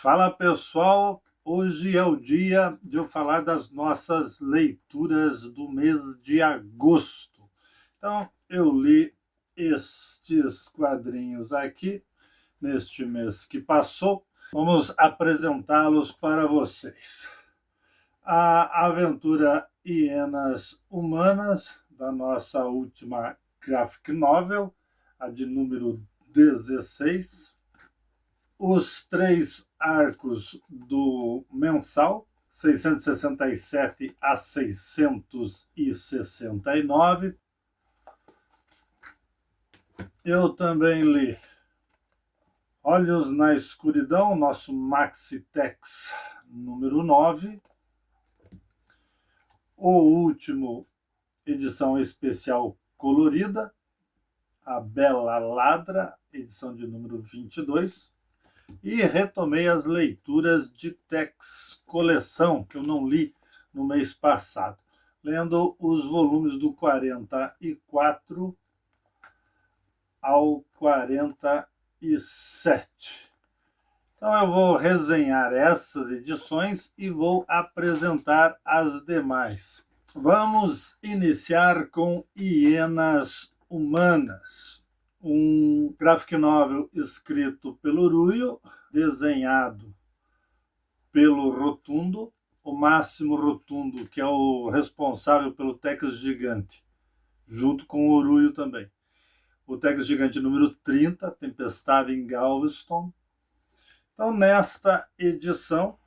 Fala pessoal, hoje é o dia de eu falar das nossas leituras do mês de agosto. Então, eu li estes quadrinhos aqui neste mês que passou. Vamos apresentá-los para vocês. A aventura Hienas Humanas, da nossa última graphic novel, a de número 16. Os 3 arcos do mensal, 667 a 669. Eu também li Olhos na Escuridão, nosso Maxitex número 9. O último, edição especial colorida, A Bela Ladra, edição de número 22. E retomei as leituras de Tex Coleção, que eu não li no mês passado, lendo os volumes do 44 ao 47. Então eu vou resenhar essas edições e vou apresentar as demais. Vamos iniciar com Hienas Humanas, um graphic novel escrito pelo Ruyo, desenhado pelo Rotundo, o Máximo Rotundo, que é o responsável pelo Tex Gigante, junto com o Ruyo também. O Tex Gigante número 30, Tempestade em Galveston. Então, nesta edição,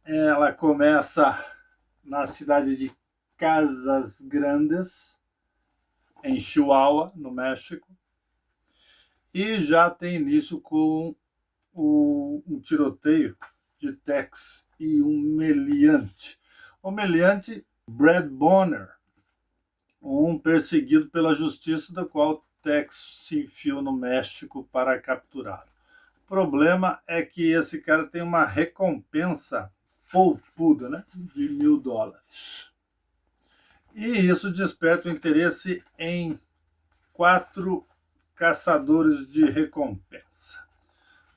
ela começa na cidade de Casas Grandes, em Chihuahua, no México, e já tem início com um tiroteio de Tex e um meliante. O meliante, Brad Bonner, um perseguido pela justiça, do qual Tex se enfiou no México para capturá-lo. O problema é que esse cara tem uma recompensa poupuda, né, de $1.000. E isso desperta o interesse em 4 caçadores de recompensa.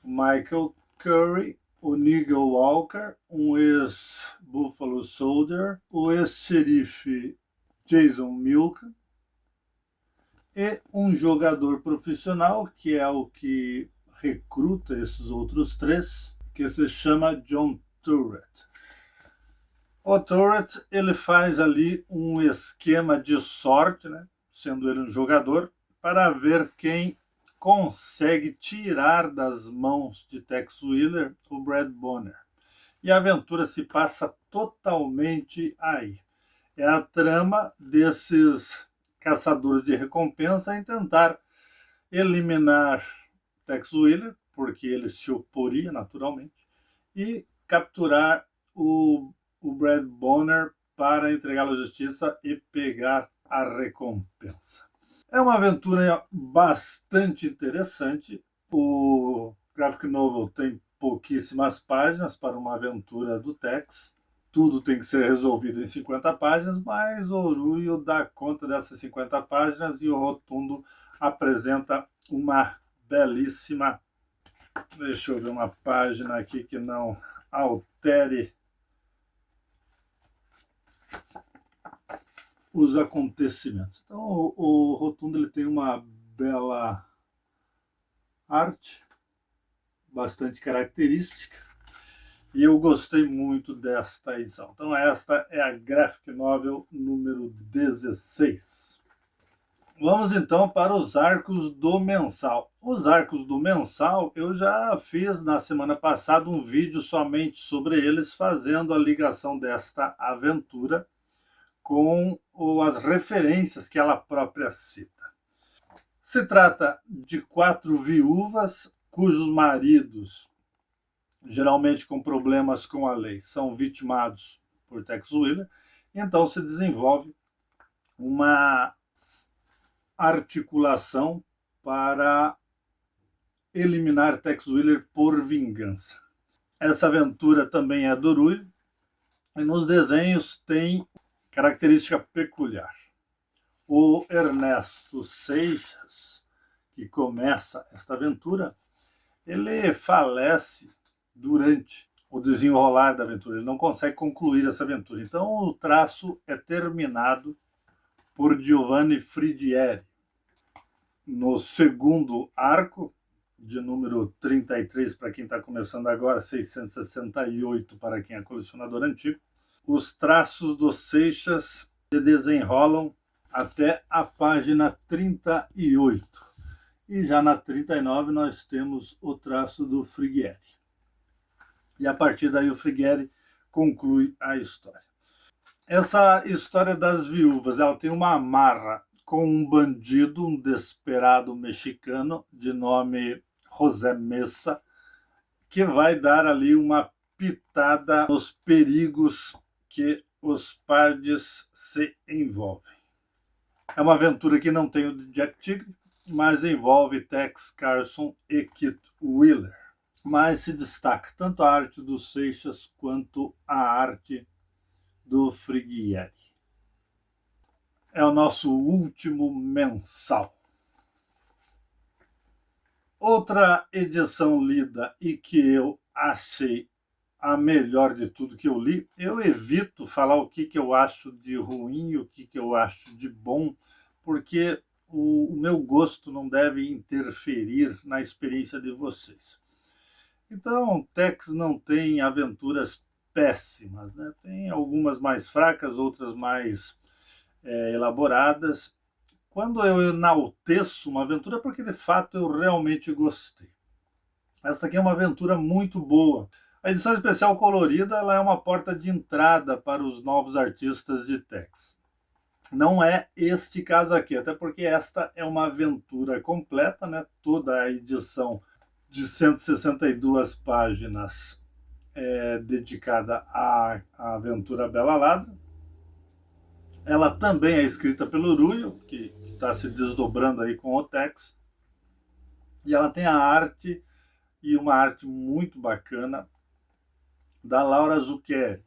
O Michael Curry, o Nigel Walker, um ex-Buffalo Soldier, o ex-xerife Jason Milk e um jogador profissional, que é o que recruta esses outros 3, que se chama John Turret. O Turret, ele faz ali um esquema de sorte, né, sendo ele um jogador, para ver quem consegue tirar das mãos de Tex Willer o Brad Bonner. E a aventura se passa totalmente aí. É a trama desses caçadores de recompensa em tentar eliminar Tex Willer, porque ele se oporia naturalmente, e capturar o Brad Bonner para entregá-lo à justiça e pegar a recompensa. É uma aventura bastante interessante. O graphic novel tem pouquíssimas páginas para uma aventura do Tex. Tudo tem que ser resolvido em 50 páginas, mas o Ruyo dá conta dessas 50 páginas e o Rotundo apresenta uma belíssima... Deixa eu ver uma página aqui que não altere os acontecimentos. Então, o Rotundo ele tem uma bela arte, bastante característica, e eu gostei muito desta edição. Então, esta é a graphic novel número 16. Vamos então para os arcos do mensal. Os arcos do mensal, eu já fiz na semana passada um vídeo somente sobre eles, fazendo a ligação desta aventura com as referências que ela própria cita. Se trata de 4 viúvas cujos maridos, geralmente com problemas com a lei, são vitimados por Tex Willer. Então se desenvolve uma articulação para eliminar Tex Willer por vingança. Essa aventura também é do Ruyo, e nos desenhos tem característica peculiar. O Ernesto Seixas, que começa esta aventura, ele falece durante o desenrolar da aventura. Ele não consegue concluir essa aventura. Então, o traço é terminado por Giovanni Frigieri. No segundo arco, de número 33 para quem está começando agora, 668 para quem é colecionador antigo, os traços do Seixas se desenrolam até a página 38. E já na 39 nós temos o traço do Frigieri. E a partir daí o Frigieri conclui a história. Essa história das viúvas, ela tem uma amarra com um bandido, um desesperado mexicano de nome José Mesa, que vai dar ali uma pitada nos perigos que os pardes se envolvem. É uma aventura que não tem o de Jack Tigre, mas envolve Tex Carson e Kit Wheeler. Mas se destaca tanto a arte do Seixas quanto a arte do Frigieri. É o nosso último mensal. Outra edição lida e que eu achei a melhor de tudo que eu li, eu evito falar o que eu acho de ruim e o que eu acho de bom, porque o meu gosto não deve interferir na experiência de vocês. Então, Tex não tem aventuras péssimas, né? Tem algumas mais fracas, outras mais elaboradas. Quando eu enalteço uma aventura, é porque de fato eu realmente gostei. Esta aqui é uma aventura muito boa. A edição especial colorida, ela é uma porta de entrada para os novos artistas de Tex. Não é este caso aqui, até porque esta é uma aventura completa, né? Toda a edição de 162 páginas é dedicada à aventura Bela Ladra. Ela também é escrita pelo Ruyo, que está se desdobrando aí com o Tex. E ela tem a arte, e uma arte muito bacana, da Laura Zucchelli.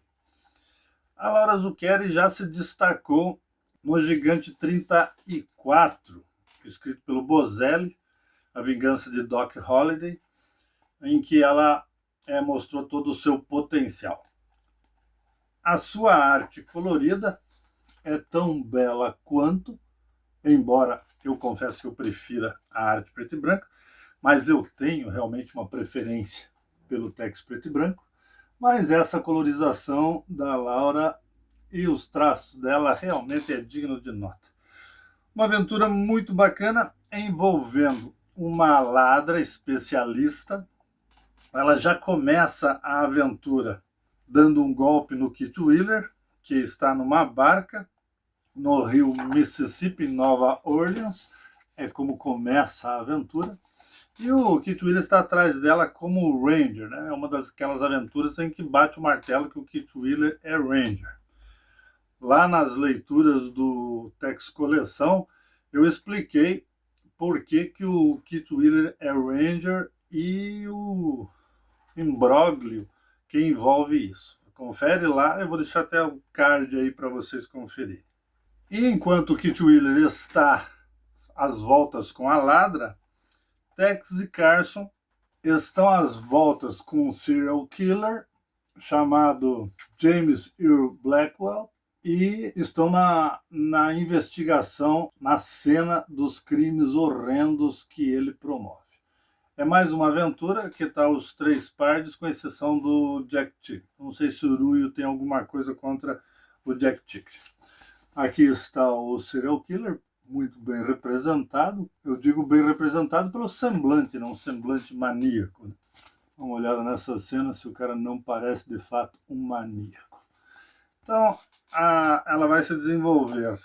A Laura Zucchelli já se destacou no Gigante 34, escrito pelo Bozelli, A Vingança de Doc Holliday, em que ela mostrou todo o seu potencial. A sua arte colorida é tão bela quanto, embora eu confesso que eu prefira a arte preto e branca, mas eu tenho realmente uma preferência pelo Tex preto e branco, mas essa colorização da Laura e os traços dela realmente é digno de nota. Uma aventura muito bacana envolvendo uma ladra especialista. Ela já começa a aventura dando um golpe no Kit Wheeler, que está numa barca no rio Mississippi, em Nova Orleans. É como começa a aventura. E o Kit Wheeler está atrás dela como Ranger, né? É uma daquelas aventuras em que bate o martelo que o Kit Wheeler é Ranger. Lá nas leituras do Tex Coleção, eu expliquei por que o Kit Wheeler é Ranger e o imbróglio que envolve isso. Confere lá, eu vou deixar até o card aí para vocês conferirem. E enquanto o Kit Wheeler está às voltas com a ladra, Tex e Carson estão às voltas com um serial killer chamado James Earl Blackwell e estão na investigação, na cena dos crimes horrendos que ele promove. É mais uma aventura que está os três pardes, com exceção do Jack Tigre. Não sei se o Ruyo tem alguma coisa contra o Jack Tigre. Aqui está o serial killer, muito bem representado. Eu digo bem representado pelo semblante, não um semblante maníaco. Né? Dá uma olhada nessa cena se o cara não parece de fato um maníaco. Então, ela vai se desenvolver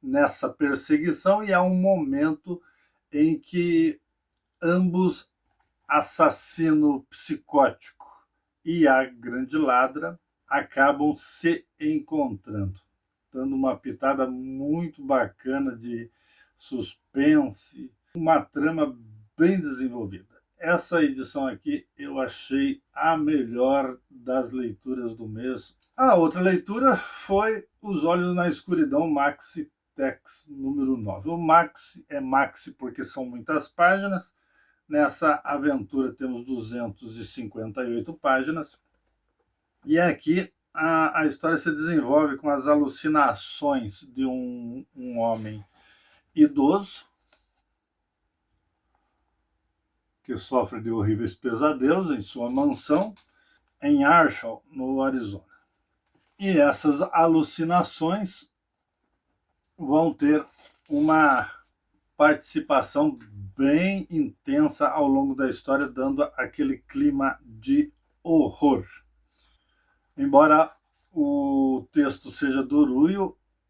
nessa perseguição e há um momento em que ambos, assassino psicótico e a grande ladra, acabam se encontrando, dando uma pitada muito bacana de suspense, uma trama bem desenvolvida. Essa edição aqui eu achei a melhor das leituras do mês. A outra leitura foi Os Olhos na Escuridão, Maxi Tex número 9. O Maxi é Maxi porque são muitas páginas, Nessa aventura temos 258 páginas, e aqui a história se desenvolve com as alucinações de um homem idoso que sofre de horríveis pesadelos em sua mansão em Arshall, no Arizona. E essas alucinações vão ter uma participação bem intensa ao longo da história, dando aquele clima de horror. Embora o texto seja do Urui,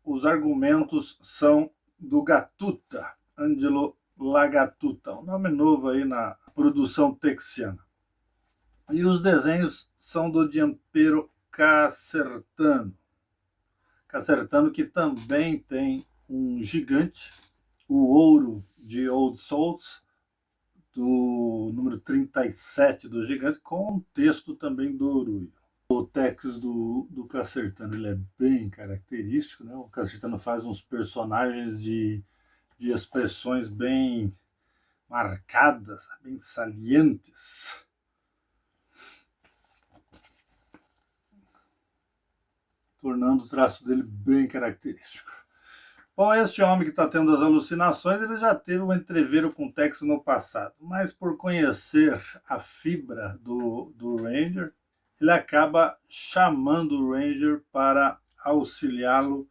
os argumentos são do Gattuta, Angelo Lagattuta, um nome novo aí na produção texiana. E os desenhos são do Gianpiero Casertano. Casertano, que também tem um gigante, o Ouro de Old Souls, do número 37 do gigante, com um texto também do Urui. O Tex do Casertano, ele é bem característico, né? O Casertano faz uns personagens de expressões bem marcadas, bem salientes. Tornando o traço dele bem característico. Bom, este homem que está tendo as alucinações, ele já teve um entreveiro com o Tex no passado, mas por conhecer a fibra do Ranger, ele acaba chamando o Ranger para auxiliá-lo,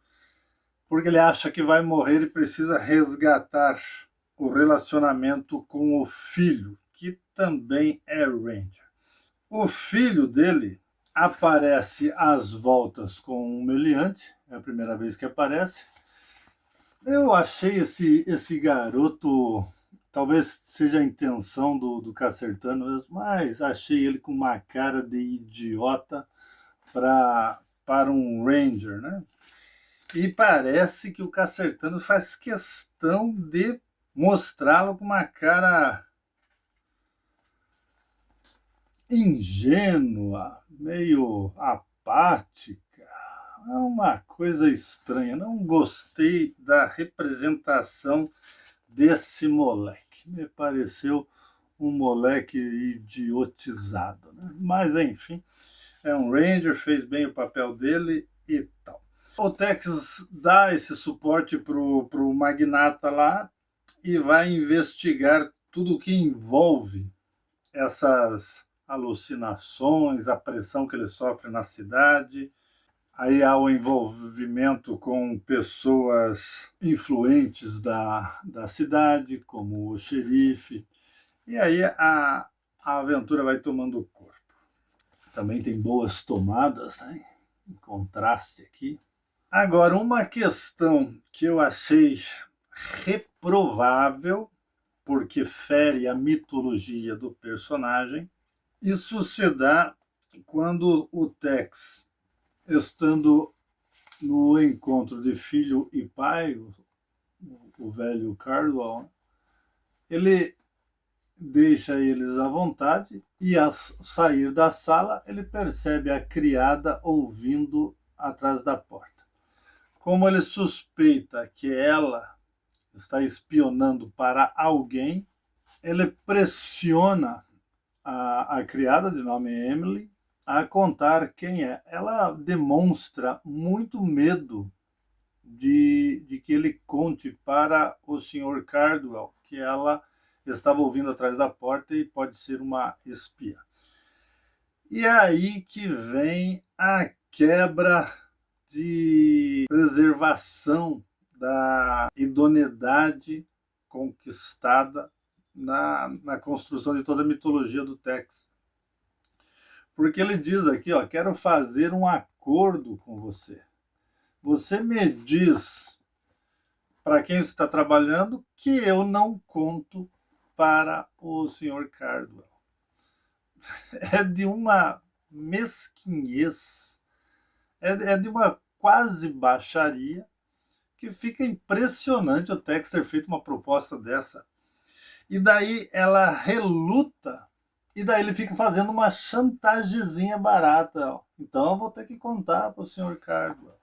porque ele acha que vai morrer e precisa resgatar o relacionamento com o filho, que também é Ranger. O filho dele aparece às voltas com um meliante, é a primeira vez que aparece. Eu achei esse garoto, talvez seja a intenção do Casertano, mas achei ele com uma cara de idiota para um Ranger, né? E parece que o Casertano faz questão de mostrá-lo com uma cara ingênua, meio apática. É uma coisa estranha. Não gostei da representação desse moleque. Me pareceu um moleque idiotizado, né? Mas, enfim, é um Ranger, fez bem o papel dele e tal. O Tex dá esse suporte pro magnata lá e vai investigar tudo o que envolve essas alucinações, a pressão que ele sofre na cidade. Aí há o envolvimento com pessoas influentes da cidade, como o xerife. E aí a aventura vai tomando corpo. Também tem boas tomadas, né? Em contraste aqui. Agora, uma questão que eu achei reprovável, porque fere a mitologia do personagem, isso se dá quando o Tex, estando no encontro de filho e pai, o velho Cardwell, ele deixa eles à vontade e, ao sair da sala, ele percebe a criada ouvindo atrás da porta. Como ele suspeita que ela está espionando para alguém, ele pressiona a criada, de nome Emily, a contar quem é. Ela demonstra muito medo de que ele conte para o Sr. Cardwell que ela estava ouvindo atrás da porta e pode ser uma espia. E é aí que vem a quebra de preservação da idoneidade conquistada na construção de toda a mitologia do Tex. Porque ele diz aqui, ó, quero fazer um acordo com você. Você me diz para quem você está trabalhando que eu não conto para o Sr. Cardwell. É de uma mesquinhez, é de uma quase baixaria, que fica impressionante o Tex ter feito uma proposta dessa. E daí ela reluta, e daí ele fica fazendo uma chantagezinha barata. Ó. Então eu vou ter que contar para o Sr. Cardwell.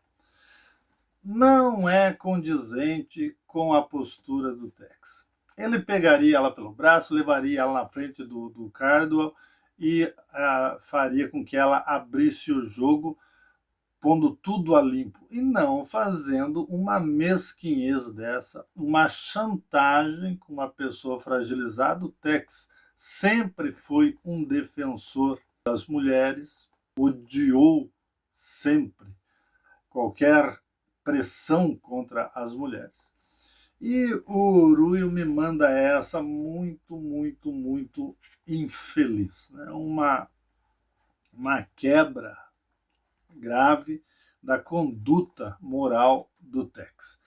Não é condizente com a postura do Tex. Ele pegaria ela pelo braço, levaria ela na frente do Cardwell e faria com que ela abrisse o jogo, pondo tudo a limpo, e não fazendo uma mesquinhez dessa, uma chantagem com uma pessoa fragilizada. O Tex sempre foi um defensor das mulheres, odiou sempre qualquer pressão contra as mulheres. E o Ruyo me manda essa muito, muito, muito infeliz, né? Uma quebra grave da conduta moral do Tex.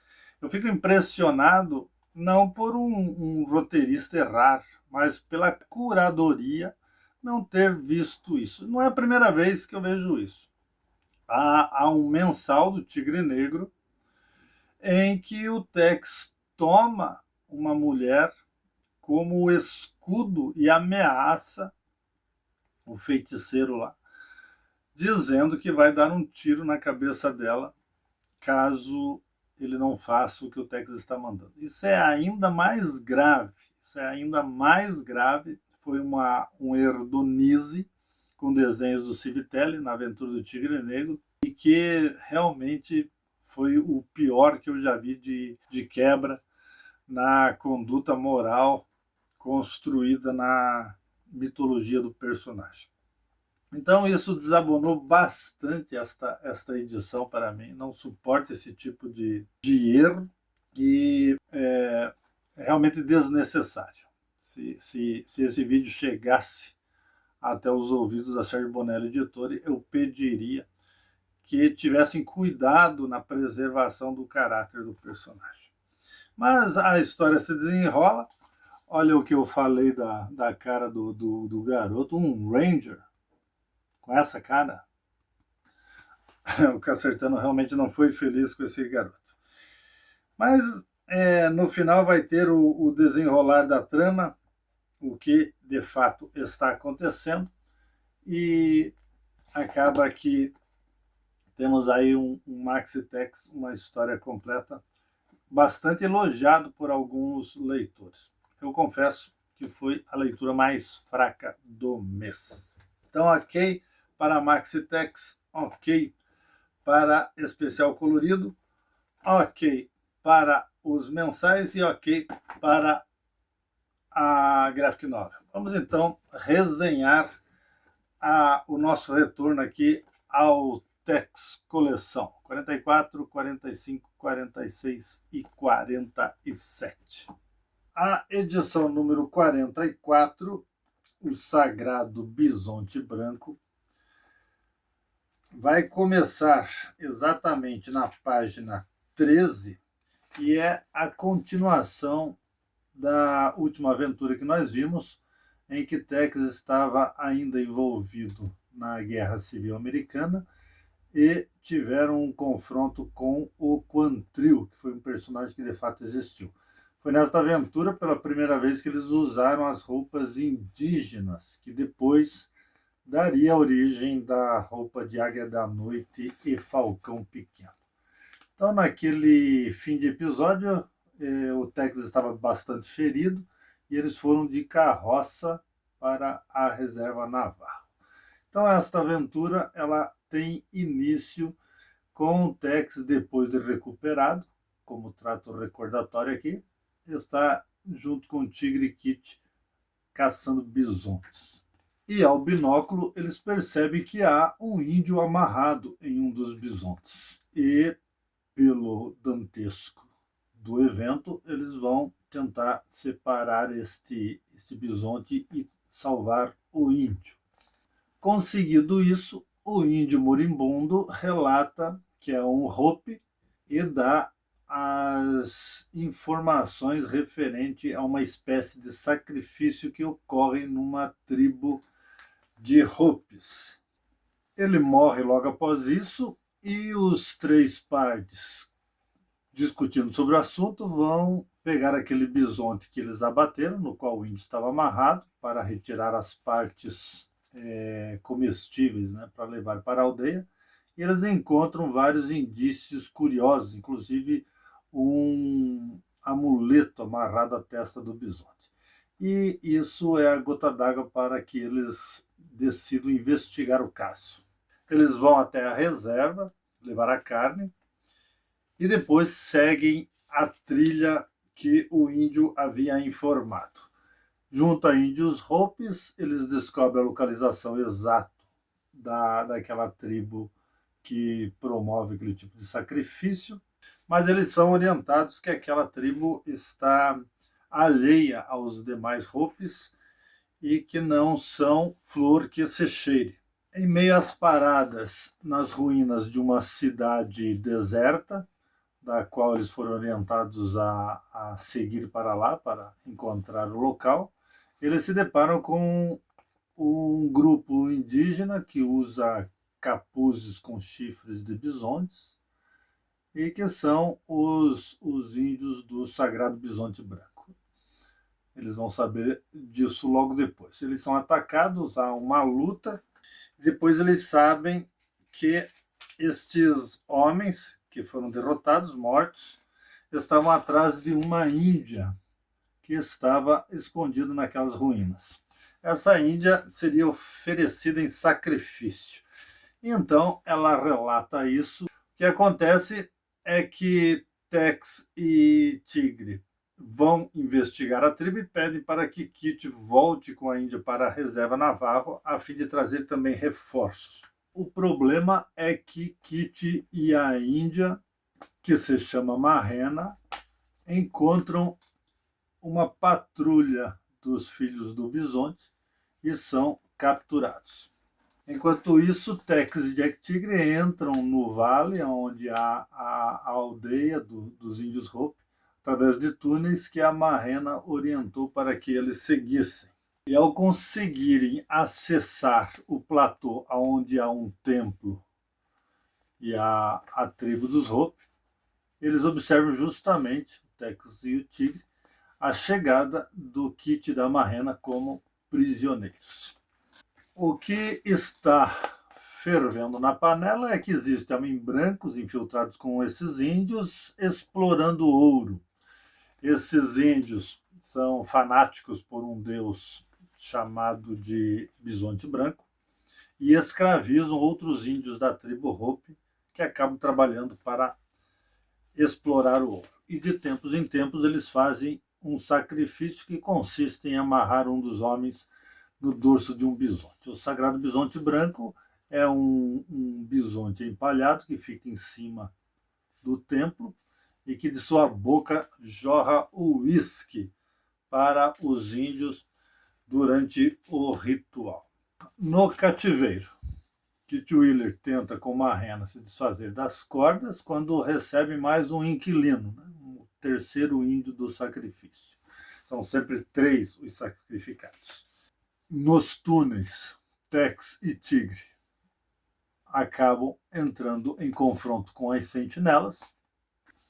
Eu fico impressionado não por um roteirista errar, mas pela curadoria não ter visto isso. Não é a primeira vez que eu vejo isso. Há um mensal do Tigre Negro em que o Tex toma uma mulher como escudo e ameaça o feiticeiro lá, dizendo que vai dar um tiro na cabeça dela caso ele não faça o que o Tex está mandando. Isso é ainda mais grave. Isso é ainda mais grave. Foi um erro do Nise com desenhos do Civitelli na Aventura do Tigre Negro, e que realmente foi o pior que eu já vi de quebra na conduta moral construída na mitologia do personagem. Então isso desabonou bastante esta edição para mim. Não suporto esse tipo de erro, e é realmente desnecessário. Se esse vídeo chegasse até os ouvidos da Sérgio Bonelli Editore, eu pediria que tivessem cuidado na preservação do caráter do personagem. Mas a história se desenrola. Olha o que eu falei da cara do garoto, um Ranger com essa cara. O Casertano realmente não foi feliz com esse garoto. Mas no final vai ter o desenrolar da trama, o que de fato está acontecendo, e acaba que temos aí um Maxi Tex, uma história completa, bastante elogiado por alguns leitores. Eu confesso que foi a leitura mais fraca do mês. Então, ok para Maxi Tex, ok para Especial Colorido, ok para os mensais e ok para a Graphic Novel. Vamos então resenhar o nosso retorno aqui ao Tex Coleção 44, 45, 46 e 47. A edição número 44, o Sagrado Bisonte Branco, vai começar exatamente na página 13, e é a continuação da última aventura que nós vimos, em que Tex estava ainda envolvido na Guerra Civil Americana e tiveram um confronto com o Quantrill, que foi um personagem que de fato existiu. Foi nesta aventura pela primeira vez que eles usaram as roupas indígenas, que depois daria origem da roupa de Águia da Noite e Falcão Pequeno. Então, naquele fim de episódio, o Tex estava bastante ferido e eles foram de carroça para a reserva naval. Então, esta aventura ela tem início com o Tex, depois de recuperado, como trato recordatório aqui, está junto com o Tigre Kit caçando bisontes. E ao binóculo eles percebem que há um índio amarrado em um dos bisontes. E pelo dantesco do evento, eles vão tentar separar este bisonte e salvar o índio. Conseguido isso, o índio moribundo relata que é um Hopi e dá as informações referentes a uma espécie de sacrifício que ocorre numa tribo de Hopis. Ele morre logo após isso, e os três partes, discutindo sobre o assunto, vão pegar aquele bisonte que eles abateram, no qual o índio estava amarrado, para retirar as partes comestíveis, né, para levar para a aldeia. E eles encontram vários indícios curiosos, inclusive um amuleto amarrado à testa do bisonte. E isso é a gota d'água para que eles decidam investigar o caso. Eles vão até a reserva, levar a carne, e depois seguem a trilha que o índio havia informado. Junto a índios Hopis, eles descobrem a localização exata daquela tribo que promove aquele tipo de sacrifício, mas eles são orientados que aquela tribo está alheia aos demais Hopis e que não são flor que se cheire. Em meio às paradas nas ruínas de uma cidade deserta, da qual eles foram orientados a seguir para lá, para encontrar o local, eles se deparam com um grupo indígena que usa capuzes com chifres de bisontes e que são os índios do Sagrado Bisonte Branco. Eles vão saber disso logo depois. Eles são atacados, há uma luta, e depois eles sabem que estes homens que foram derrotados, mortos, estavam atrás de uma índia que estava escondida naquelas ruínas. Essa índia seria oferecida em sacrifício. Então ela relata isso. O que acontece é que Tex e Tigre vão investigar a tribo e pedem para que Kit volte com a índia para a reserva Navarro a fim de trazer também reforços. O problema é que Kit e a índia, que se chama Marrena, encontram uma patrulha dos filhos do bisonte e são capturados. Enquanto isso, Tex e Jack Tigre entram no vale, onde há a aldeia dos índios Hopi, através de túneis que a Marrena orientou para que eles seguissem. E ao conseguirem acessar o platô onde há um templo e a tribo dos Hopi, eles observam justamente, o Tex e o Tigre, a chegada do Kit e da Marrena como prisioneiros. O que está fervendo na panela é que existem homens brancos infiltrados com esses índios explorando ouro. Esses índios são fanáticos por um deus chamado de Bisonte Branco e escravizam outros índios da tribo Hopi que acabam trabalhando para explorar o ouro. E de tempos em tempos eles fazem um sacrifício que consiste em amarrar um dos homens no dorso de um bisonte. O Sagrado Bisonte Branco é um bisonte empalhado que fica em cima do templo e que de sua boca jorra o uísque para os índios durante o ritual. No cativeiro, Kit Wheeler tenta com Marrena se desfazer das cordas quando recebe mais um inquilino, né? O terceiro índio do sacrifício. São sempre 3 os sacrificados. Nos túneis, Tex e Tigre acabam entrando em confronto com as sentinelas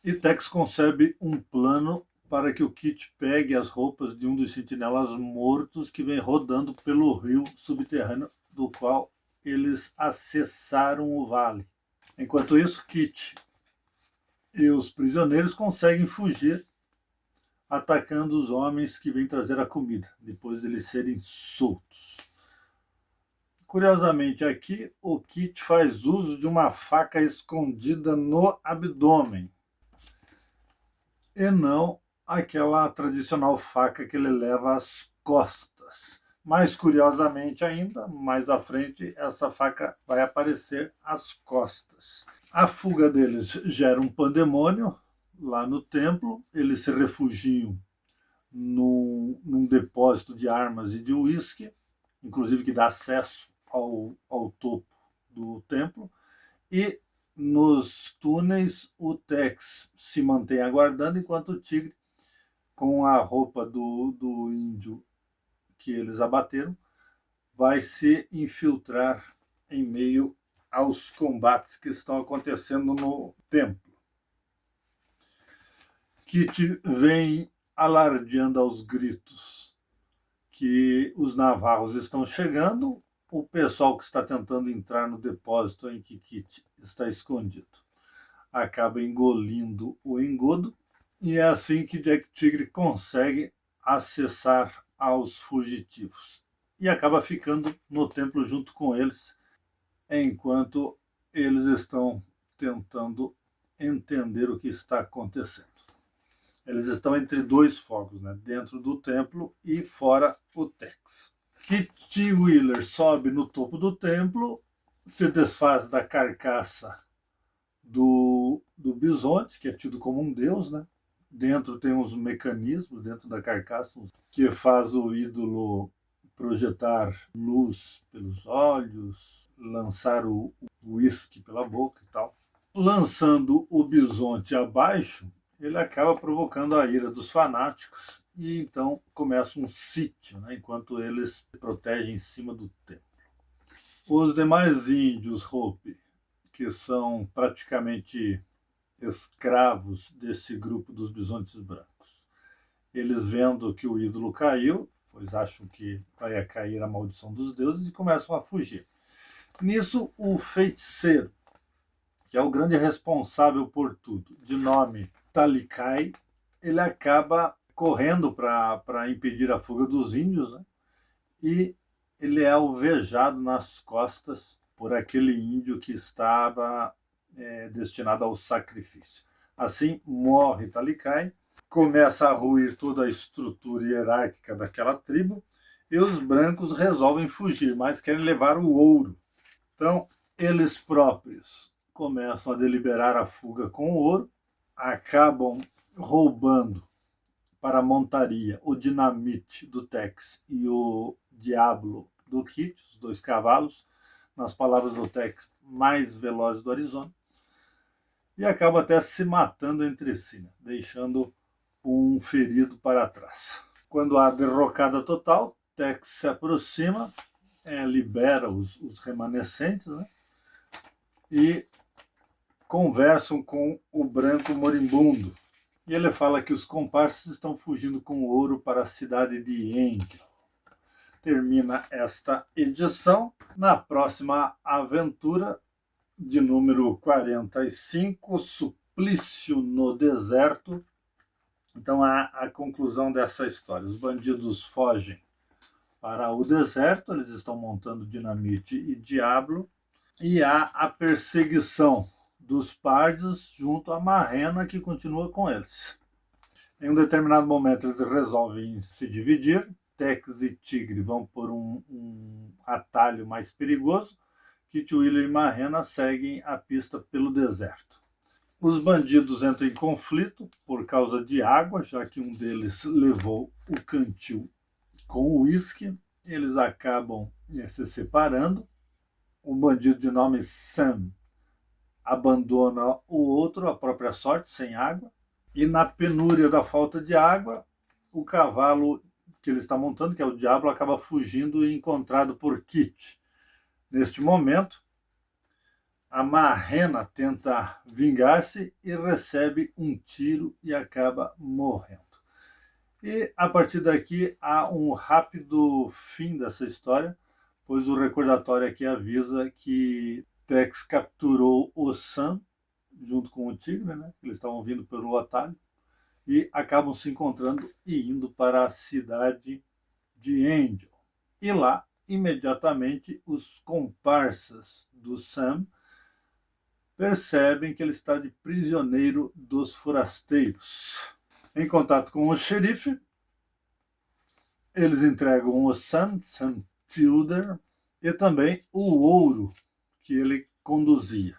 e Tex concebe um plano para que o Kit pegue as roupas de um dos sentinelas mortos que vem rodando pelo rio subterrâneo do qual eles acessaram o vale. Enquanto isso, Kit e os prisioneiros conseguem fugir, atacando os homens que vêm trazer a comida, depois de eles serem soltos. Curiosamente, aqui o Kit faz uso de uma faca escondida no abdômen e não aquela tradicional faca que ele leva às costas. Mais curiosamente ainda, mais à frente, essa faca vai aparecer às costas. A fuga deles gera um pandemônio lá no templo, eles se refugiam num depósito de armas e de uísque, inclusive que dá acesso ao topo do templo, e nos túneis o Tex se mantém aguardando, enquanto o Tigre, com a roupa do índio que eles abateram, vai se infiltrar em meio aos combates que estão acontecendo no templo. Kit vem alardeando aos gritos que os navarros estão chegando, o pessoal que está tentando entrar no depósito em que Kit está escondido acaba engolindo o engodo E é assim que Jack Tigre consegue acessar aos fugitivos. E acaba ficando no templo junto com eles, enquanto eles estão tentando entender o que está acontecendo. Eles estão entre dois fogos, né? Dentro do templo e fora o Tex. Kit Wheeler sobe no topo do templo, se desfaz da carcaça do bisonte, que é tido como um deus, né? Dentro tem uns mecanismos, dentro da carcaça, que faz o ídolo projetar luz pelos olhos, lançar o uísque pela boca e tal. Lançando o bisonte abaixo, ele acaba provocando a ira dos fanáticos e então começa um sítio, né, enquanto eles se protegem em cima do templo. Os demais índios Hopi, que são praticamente escravos desse grupo dos bisontes brancos, eles vendo que o ídolo caiu, pois acham que vai cair a maldição dos deuses e começam a fugir. Nisso, o feiticeiro, que é o grande responsável por tudo, de nome Talikai, ele acaba correndo para impedir a fuga dos índios, né? E ele é alvejado nas costas por aquele índio que estava destinado ao sacrifício. Assim, morre Talikai, começa a ruir toda a estrutura hierárquica daquela tribo, e os brancos resolvem fugir, mas querem levar o ouro. Então, eles próprios começam a deliberar a fuga com o ouro, acabam roubando para a montaria o dinamite do Tex e o diablo do Kit, os dois cavalos, nas palavras do Tex, mais velozes do Arizona, e acabam até se matando entre si, né? Deixando um ferido para trás. Quando há derrocada total, Tex se aproxima, libera os remanescentes, né? E conversam com o branco moribundo. E ele fala que os comparsas estão fugindo com ouro para a cidade de Angel. Termina esta edição. Na próxima aventura, de número 45, Suplício no Deserto. Então, a conclusão dessa história. Os bandidos fogem para o deserto, eles estão montando dinamite e diablo, e há a perseguição dos pardos junto à marrena, que continua com eles. Em um determinado momento, eles resolvem se dividir. Tex e Tigre vão por um atalho mais perigoso. Kit Wheeler e Marrena seguem a pista pelo deserto. Os bandidos entram em conflito por causa de água, já que um deles levou o cantil com o uísque. Eles acabam se separando. Um bandido de nome Sam abandona o outro à própria sorte, sem água. E na penúria da falta de água, o cavalo que ele está montando, que é o diabo, acaba fugindo e encontrado por Kit. Neste momento, a marrena tenta vingar-se e recebe um tiro e acaba morrendo. E a partir daqui há um rápido fim dessa história, pois o recordatório aqui avisa que Tex capturou o Sam junto com o tigre, né? Eles estavam vindo pelo atalho e acabam se encontrando e indo para a cidade de Angel. E lá, imediatamente, os comparsas do Sam percebem que ele está de prisioneiro dos forasteiros. Em contato com o xerife, eles entregam o Sam Tilder, e também o ouro que ele conduzia.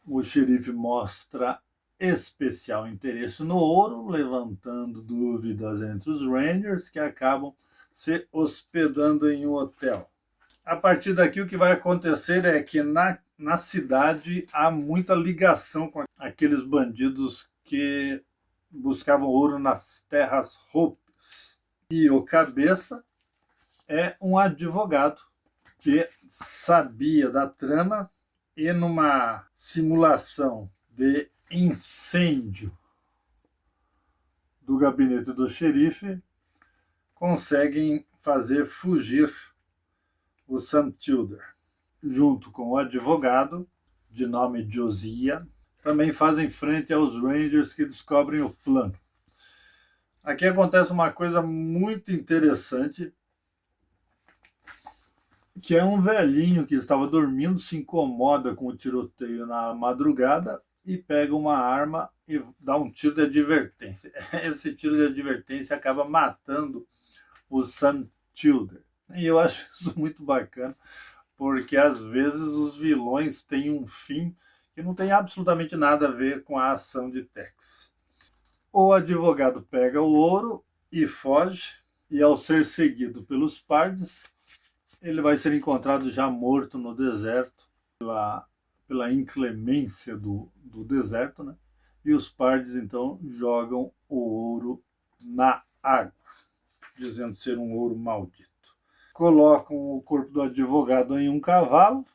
O xerife mostra especial interesse no ouro, levantando dúvidas entre os Rangers, que acabam se hospedando em um hotel. A partir daqui, o que vai acontecer é que na cidade há muita ligação com aqueles bandidos que buscavam ouro nas terras Hopis. E o cabeça é um advogado que sabia da trama e, numa simulação de incêndio do gabinete do xerife, conseguem fazer fugir o Sam Tilder. Junto com o advogado, de nome Josiah, também fazem frente aos Rangers, que descobrem o plano. Aqui acontece uma coisa muito interessante, que é um velhinho que estava dormindo, se incomoda com o tiroteio na madrugada e pega uma arma e dá um tiro de advertência. Esse tiro de advertência acaba matando o Sam Childer. E eu acho isso muito bacana, porque às vezes os vilões têm um fim que não tem absolutamente nada a ver com a ação de Tex. O advogado pega o ouro e foge, e ao ser seguido pelos pardes, ele vai ser encontrado já morto no deserto, pela inclemência do deserto, né? E os pardes então jogam o ouro na água, dizendo ser um ouro maldito. Colocam o corpo do advogado em um cavalo,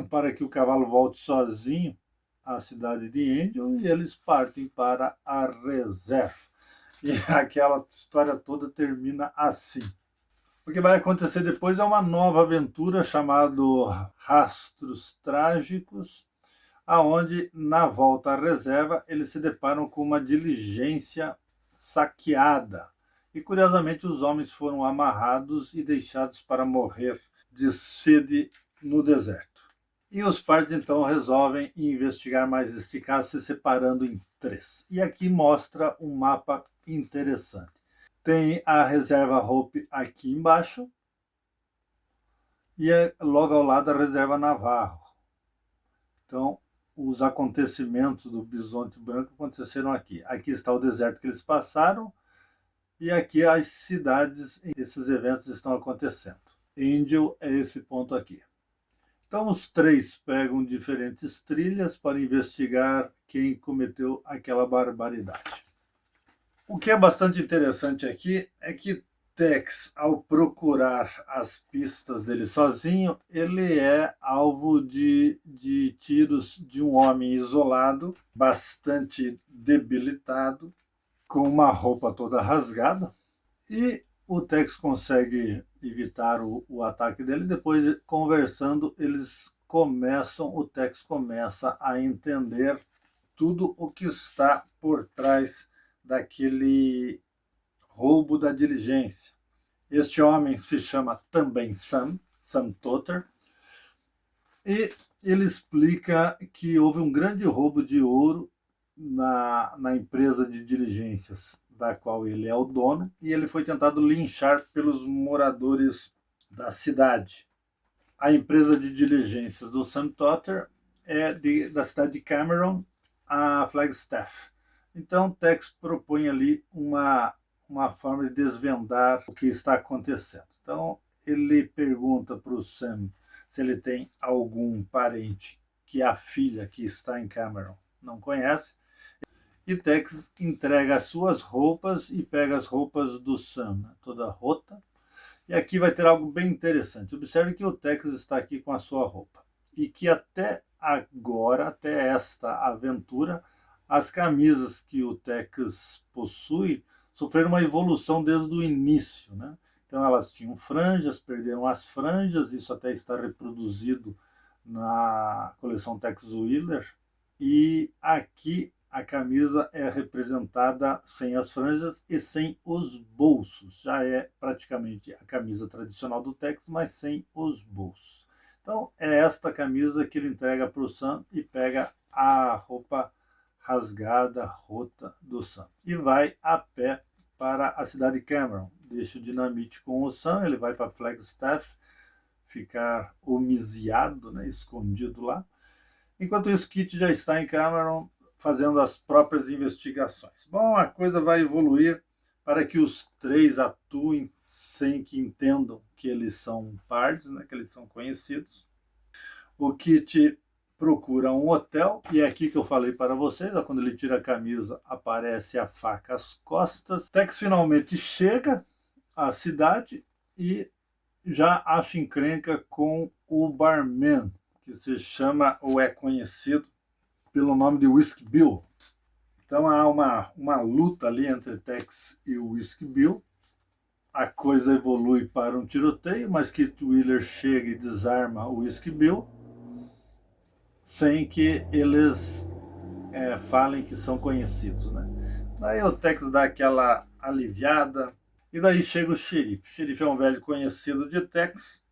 para que o cavalo volte sozinho à cidade de Angel, e eles partem para a reserva. E aquela história toda termina assim. O que vai acontecer depois é uma nova aventura chamada Rastros Trágicos, aonde na volta à reserva eles se deparam com uma diligência saqueada. E curiosamente os homens foram amarrados e deixados para morrer de sede no deserto. E os partes então resolvem investigar mais este caso, se separando em 3. E aqui mostra um mapa interessante. Tem a reserva Hope aqui embaixo e logo ao lado a reserva Navarro. Então, os acontecimentos do Bisonte Branco aconteceram aqui. Aqui está o deserto que eles passaram e aqui as cidades, esses eventos estão acontecendo. Angel é esse ponto aqui. Então, os 3 pegam diferentes trilhas para investigar quem cometeu aquela barbaridade. O que é bastante interessante aqui é que Tex, ao procurar as pistas dele sozinho, ele é alvo de tiros de um homem isolado, bastante debilitado, com uma roupa toda rasgada, e o Tex consegue evitar o ataque dele. Depois, conversando, o Tex começa a entender tudo o que está por trás daquele roubo da diligência. Este homem se chama também Sam Totter, e ele explica que houve um grande roubo de ouro na empresa de diligências da qual ele é o dono, e ele foi tentado linchar pelos moradores da cidade. A empresa de diligências do Sam Totter é da cidade de Cameron, a Flagstaff. Então, Tex propõe ali uma forma de desvendar o que está acontecendo. Então, ele pergunta para o Sam se ele tem algum parente que a filha que está em Cameron não conhece. E Tex entrega as suas roupas e pega as roupas do Sam, né, toda rota. E aqui vai ter algo bem interessante. Observe que o Tex está aqui com a sua roupa. E que até agora, até esta aventura, as camisas que o Tex possui sofreram uma evolução desde o início, né? Então elas tinham franjas, perderam as franjas, isso até está reproduzido na coleção Tex Wheeler. E aqui a camisa é representada sem as franjas e sem os bolsos. Já é praticamente a camisa tradicional do Tex, mas sem os bolsos. Então é esta camisa que ele entrega para o Sam e pega a roupa rasgada, rota do Sam. E vai a pé para a cidade de Cameron. Deixa o dinamite com o Sam, ele vai para Flagstaff, ficar homiziado, né, escondido lá. Enquanto isso, Kit já está em Cameron fazendo as próprias investigações. Bom, a coisa vai evoluir para que os 3 atuem sem que entendam que eles são pardes, né, que eles são conhecidos. O Kit procura um hotel, e é aqui que eu falei para vocês, ó, quando ele tira a camisa, aparece a faca às costas. Tex finalmente chega à cidade e já acha encrenca com o barman, que se chama ou é conhecido pelo nome de Whiskey Bill. Então há uma luta ali entre Tex e o Whiskey Bill. A coisa evolui para um tiroteio, mas Kit Wheeler chega e desarma o Whiskey Bill sem que eles falem que são conhecidos, né? Daí o Tex dá aquela aliviada, e daí chega o xerife. O xerife é um velho conhecido de Tex,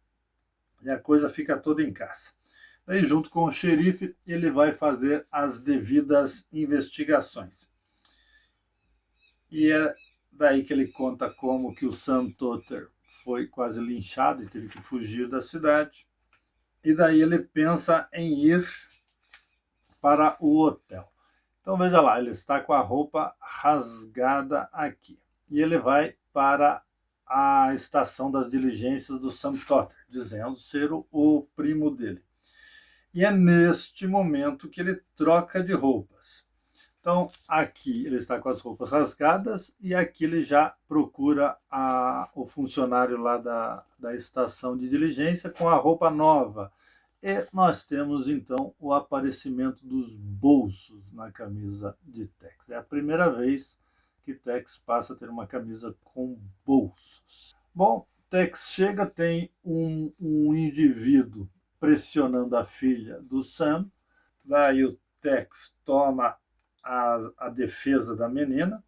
e a coisa fica toda em casa. Daí, junto com o xerife, ele vai fazer as devidas investigações. E é daí que ele conta como que o Sam Totter foi quase linchado e teve que fugir da cidade. E daí ele pensa em ir para o hotel. Então veja lá, ele está com a roupa rasgada aqui. E ele vai para a estação das diligências do Sam Totter, dizendo ser o primo dele. E é neste momento que ele troca de roupas. Então, aqui ele está com as roupas rasgadas e aqui ele já procura o funcionário lá da estação de diligência com a roupa nova. E nós temos, então, o aparecimento dos bolsos na camisa de Tex. É a primeira vez que Tex passa a ter uma camisa com bolsos. Bom, Tex chega, tem um indivíduo pressionando a filha do Sam. Daí o Tex toma a defesa da menina,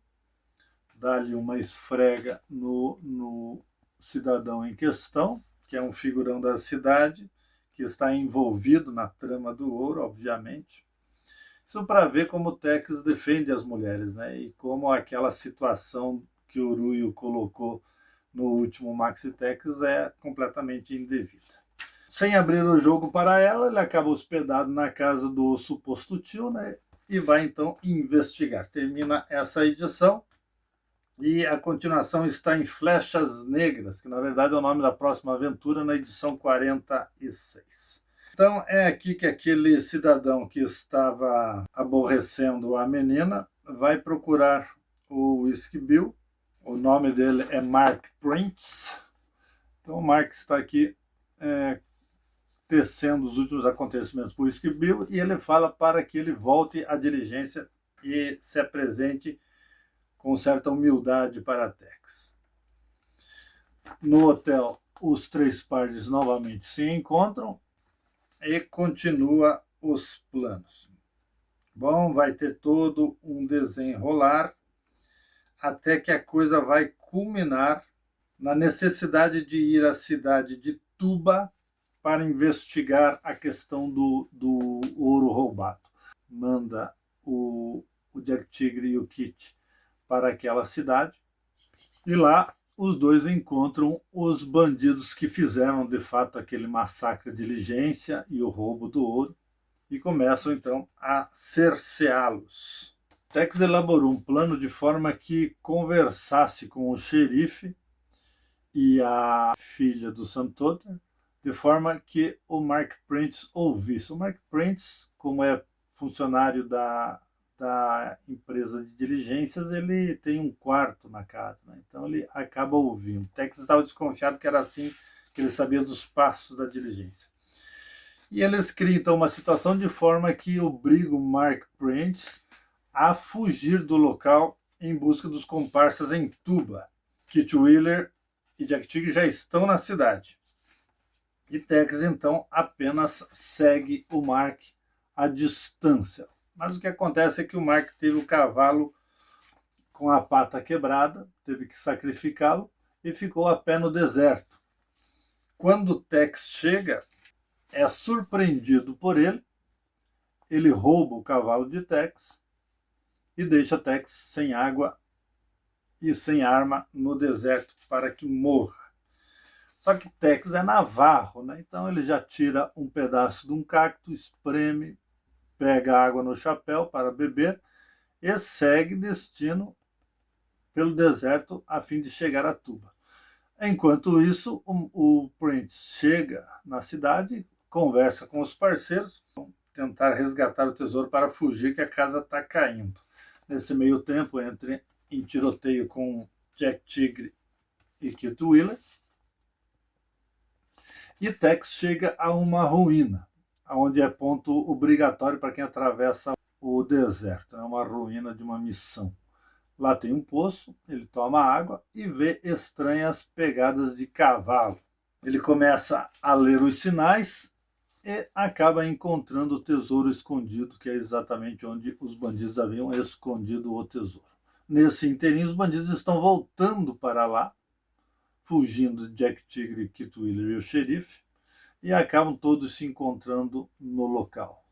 dá-lhe uma esfrega no cidadão em questão, que é um figurão da cidade, que está envolvido na trama do ouro, obviamente. Isso para ver como o Tex defende as mulheres, né? E como aquela situação que o Ruyo colocou no último Maxi Tex é completamente indevida. Sem abrir o jogo para ela, ele acaba hospedado na casa do suposto tio, né? E vai então investigar. Termina essa edição e a continuação está em Flechas Negras, que na verdade é o nome da próxima aventura, na edição 46. Então é aqui que aquele cidadão que estava aborrecendo a menina vai procurar o Whiskey Bill. O nome dele é Mark Printz. Então o Mark está aqui tecendo os últimos acontecimentos para o Whiskey Bill e ele fala para que ele volte à diligência e se apresente com certa humildade para Tex. No hotel, os três pares novamente se encontram e continua os planos. Bom, vai ter todo um desenrolar até que a coisa vai culminar na necessidade de ir à cidade de Tuba para investigar a questão do ouro roubado. Manda o Jack Tigre e o Kit para aquela cidade e lá os dois encontram os bandidos que fizeram de fato aquele massacre à diligência e o roubo do ouro e começam então a cerceá-los. Tex elaborou um plano de forma que conversasse com o xerife e a filha do Sam Totter, de forma que o Mark Printz ouvisse. O Mark Printz, como é funcionário da empresa de diligências, ele tem um quarto na casa, né? Então ele acaba ouvindo. Tex estava desconfiado que era assim, que ele sabia dos passos da diligência. E eles criam então uma situação de forma que obriga o Mark Printz a fugir do local em busca dos comparsas em Tuba. Kit Wheeler e Jack Tigre já estão na cidade. E Tex então apenas segue o Mark à distância. Mas o que acontece é que o Mark teve o cavalo com a pata quebrada, teve que sacrificá-lo e ficou a pé no deserto. Quando Tex chega, é surpreendido por ele rouba o cavalo de Tex e deixa Tex sem água e sem arma no deserto para que morra. Só que Tex é navarro, né? Então ele já tira um pedaço de um cacto, espreme, pega água no chapéu para beber e segue destino pelo deserto a fim de chegar a Tuba. Enquanto isso, o Prince chega na cidade, conversa com os parceiros, tentar resgatar o tesouro para fugir, que a casa está caindo. Nesse meio tempo, entra em tiroteio com Jack Tigre e Kit Wheeler, e Tex chega a uma ruína, onde é ponto obrigatório para quem atravessa o deserto. É uma ruína de uma missão. Lá tem um poço, ele toma água e vê estranhas pegadas de cavalo. Ele começa a ler os sinais e acaba encontrando o tesouro escondido, que é exatamente onde os bandidos haviam escondido o tesouro. Nesse interim, os bandidos estão voltando para lá, fugindo de Jack Tigre, Kit Wheeler e o xerife, e acabam todos se encontrando no local.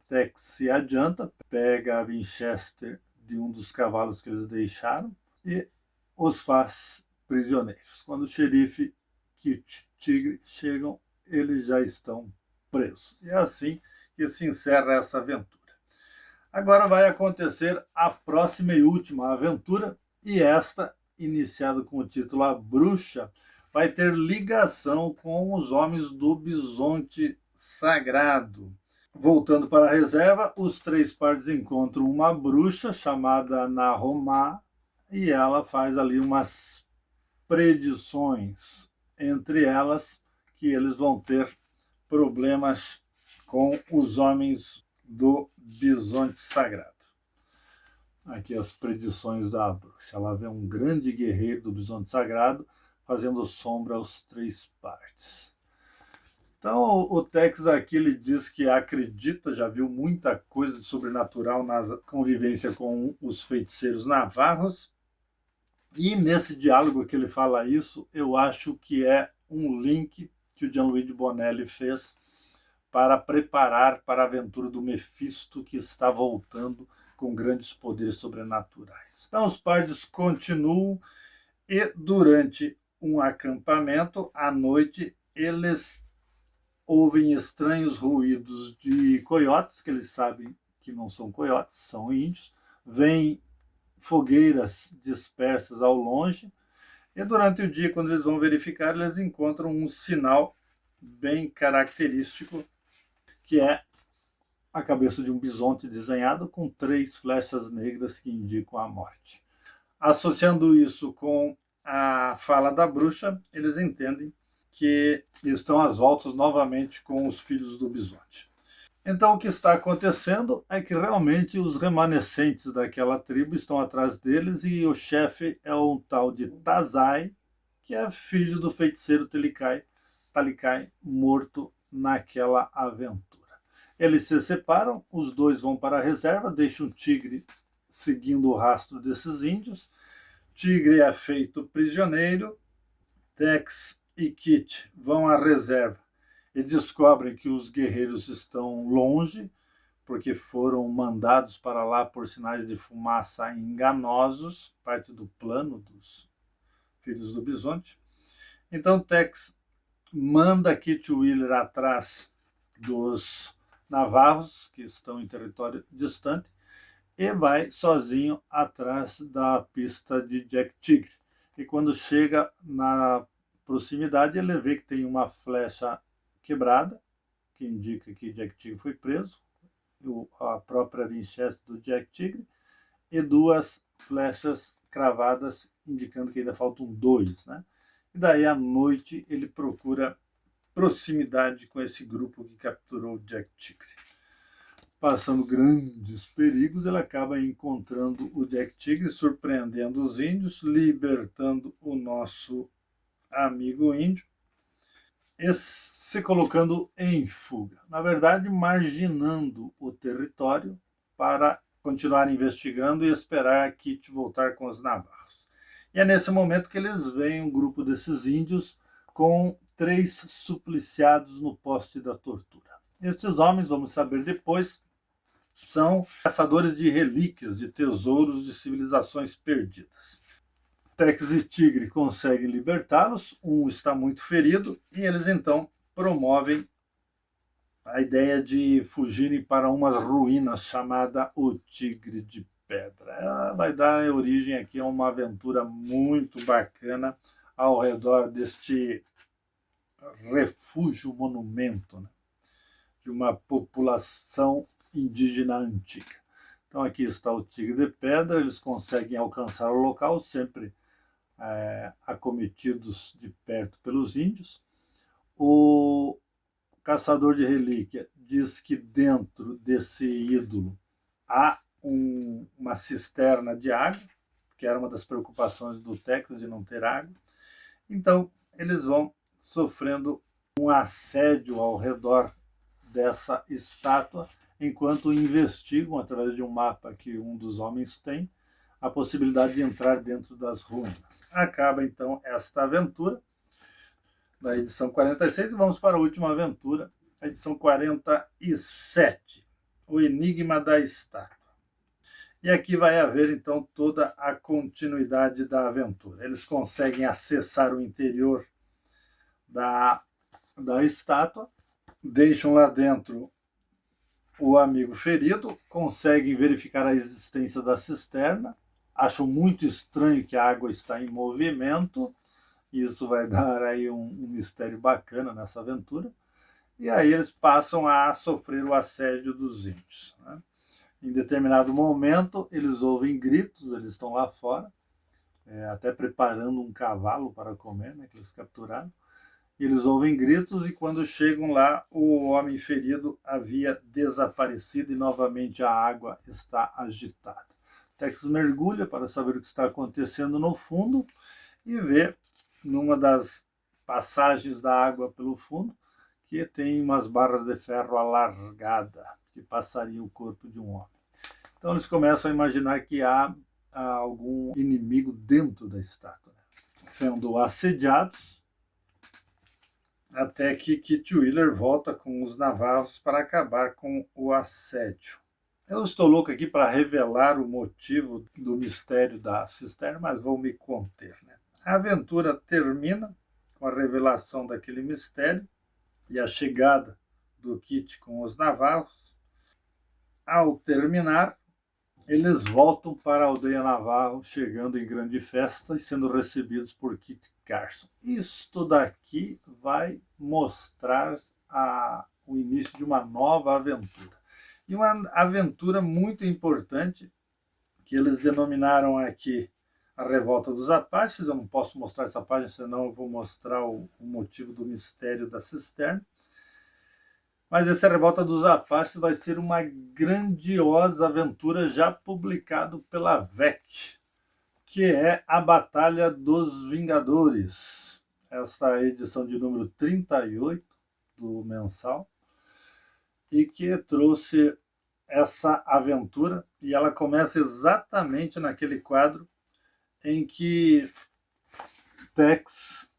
Tex se adianta, pega a Winchester de um dos cavalos que eles deixaram e os faz prisioneiros. Quando o xerife, Kit, Tigre chegam, eles já estão presos. E é assim que se encerra essa aventura. Agora vai acontecer a próxima e última aventura, e esta, iniciada com o título A Bruxa, vai ter ligação com os homens do Bisonte Sagrado. Voltando para a reserva, os três pardos encontram uma bruxa chamada Nahomá, e ela faz ali umas predições, entre elas que eles vão ter problemas com os homens do Bisonte Sagrado. Aqui as predições da bruxa. Ela vê um grande guerreiro do Bisonte Sagrado fazendo sombra aos três partes. Então o Tex aqui ele diz que acredita, já viu muita coisa de sobrenatural na convivência com os feiticeiros navarros, e nesse diálogo que ele fala isso, eu acho que é um link que o Gianluigi Bonelli fez para preparar para a aventura do Mefisto, que está voltando com grandes poderes sobrenaturais. Então os pardos continuam, e durante um acampamento, à noite, eles ouvem estranhos ruídos de coiotes, que eles sabem que não são coiotes, são índios, vêm fogueiras dispersas ao longe, e durante o dia, quando eles vão verificar, eles encontram um sinal bem característico, que é a cabeça de um bisonte desenhado com 3 flechas negras que indicam a morte. Associando isso com a fala da bruxa, eles entendem que estão às voltas novamente com os filhos do bisonte. Então o que está acontecendo é que realmente os remanescentes daquela tribo estão atrás deles, e o chefe é um tal de Tazai, que é filho do feiticeiro Talikai, morto naquela aventura. Eles se separam, os dois vão para a reserva, deixam o Tigre seguindo o rastro desses índios. Tigre é feito prisioneiro, Tex e Kit vão à reserva e descobrem que os guerreiros estão longe, porque foram mandados para lá por sinais de fumaça enganosos, parte do plano dos filhos do Bisonte. Então Tex manda Kit Wheeler atrás dos navarros, que estão em território distante, e vai sozinho atrás da pista de Jack Tigre. E quando chega na proximidade, ele vê que tem uma flecha quebrada, que indica que Jack Tigre foi preso, a própria Winchester do Jack Tigre, e 2 flechas cravadas, indicando que ainda faltam 2, né? E daí à noite ele procura proximidade com esse grupo que capturou Jack Tigre. Passando grandes perigos, ele acaba encontrando o Jack Tigre, surpreendendo os índios, libertando o nosso amigo índio e se colocando em fuga. Na verdade, marginando o território para continuar investigando e esperar Kit voltar com os navarros. E é nesse momento que eles veem um grupo desses índios com 3 supliciados no poste da tortura. Esses homens, vamos saber depois, são caçadores de relíquias, de tesouros de civilizações perdidas. Tex e Tigre conseguem libertá-los, um está muito ferido, e eles então promovem a ideia de fugirem para umas ruínas chamada o Tigre de Pedra. Ela vai dar origem aqui a uma aventura muito bacana ao redor deste refúgio monumento, né, de uma população indígena antiga. Então aqui está o Tigre de Pedra, eles conseguem alcançar o local, sempre acometidos de perto pelos índios. O caçador de relíquia diz que dentro desse ídolo há uma cisterna de água, que era uma das preocupações do Tex, de não ter água. Então eles vão sofrendo um assédio ao redor dessa estátua, enquanto investigam, através de um mapa que um dos homens tem, a possibilidade de entrar dentro das ruínas. Acaba então esta aventura da edição 46 e vamos para a última aventura, a edição 47, O Enigma da Estátua. E aqui vai haver então toda a continuidade da aventura. Eles conseguem acessar o interior da estátua, deixam lá dentro o amigo ferido, conseguem verificar a existência da cisterna, acham muito estranho que a água está em movimento, e isso vai dar aí um mistério bacana nessa aventura, e aí eles passam a sofrer o assédio dos índios, né? Em determinado momento, eles ouvem gritos, eles estão lá fora, até preparando um cavalo para comer, né, que eles capturaram. Eles ouvem gritos e quando chegam lá, o homem ferido havia desaparecido e novamente a água está agitada. Tex mergulha para saber o que está acontecendo no fundo e vê, numa das passagens da água pelo fundo, que tem umas barras de ferro alargadas, que passaria o corpo de um homem. Então eles começam a imaginar que há algum inimigo dentro da estátua, né, sendo assediados, até que Kit Wheeler volta com os navarros para acabar com o assédio. Eu estou louco aqui para revelar o motivo do mistério da cisterna, mas vou me conter, né? A aventura termina com a revelação daquele mistério e a chegada do Kit com os navarros. Ao terminar, eles voltam para a aldeia Navarro, chegando em grande festa e sendo recebidos por Kit Carson. Isto daqui vai mostrar o início de uma nova aventura. E uma aventura muito importante, que eles denominaram aqui a Revolta dos Apaches. Eu não posso mostrar essa página, senão eu vou mostrar o motivo do mistério da cisterna. Mas essa Revolta dos Apaches vai ser uma grandiosa aventura já publicado pela VEC, que é a Batalha dos Vingadores. Esta é a edição de número 38 do mensal, e que trouxe essa aventura, e ela começa exatamente naquele quadro em que Tex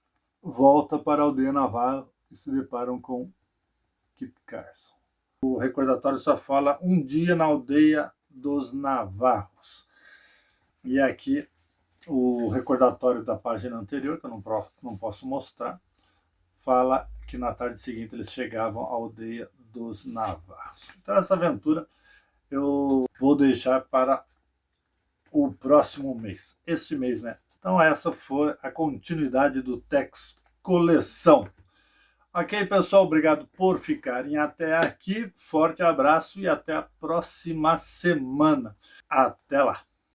volta para a aldeia Navarro e se deparam com Kit Carson. O recordatório só fala um dia na aldeia dos Navarros. E aqui o recordatório da página anterior, que eu não posso mostrar, fala que na tarde seguinte eles chegavam à aldeia dos Navarros. Então essa aventura eu vou deixar para o próximo mês. Este mês, né? Então essa foi a continuidade do Tex Coleção. Ok, pessoal, obrigado por ficarem até aqui. Forte abraço e até a próxima semana. Até lá!